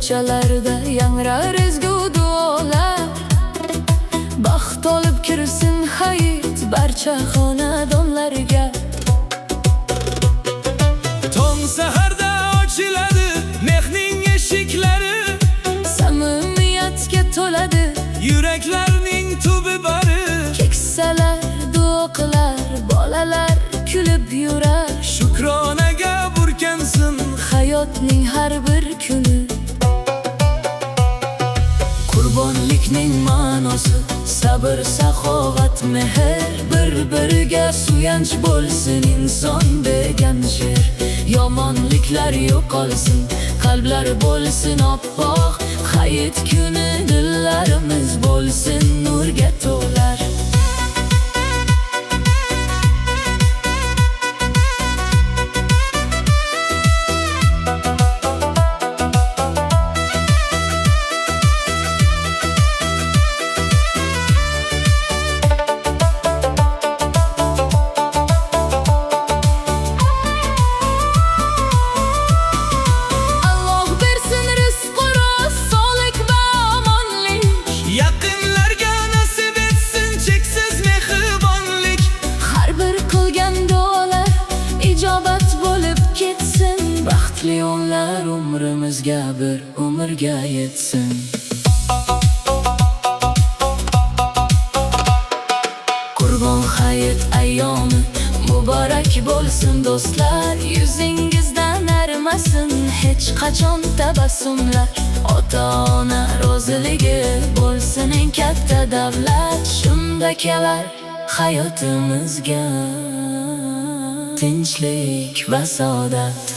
ko'chalarda yangrar ezgu duolar. Baxt olib kirsin hayit barcha xonadonlarga. Tong saharda ochiladi mehning eshiklari, Samimiyatga to'ladi yuraklarning tubi bari. keksalar duo qilar, bolalar kulib yurar. Shukronaga burkansin Hayotning har bir kuni. Qurbonlikning ma'nosi sabr, saxovat, mehr. Bir-biriga suyanch bo'lsin inson degan she'r. Yomonliklar yo'qolsin, qalblar bo'lsin oppoq. Hayit kuni dillarimiz bo'lsin nurga to'lar. Alloh bersin rizq-u rost, sog'lik va omonlik. Yaqinlarga nasib etsin cheksiz mehribonlik. Har bir qilgan duolar ijobat bo'lib ketsin. Baxtli onlar umrimizga bir umrga yetsin. Qurbon hayit ayyomi muborak bo'lsin do'stlar. Yuzingizdan arimasin hech qachon tabassumlar. Ota-ona roziligi bo'lsin eng katta davlat. Shunda kelar hayotimizga tinchlik va saodat.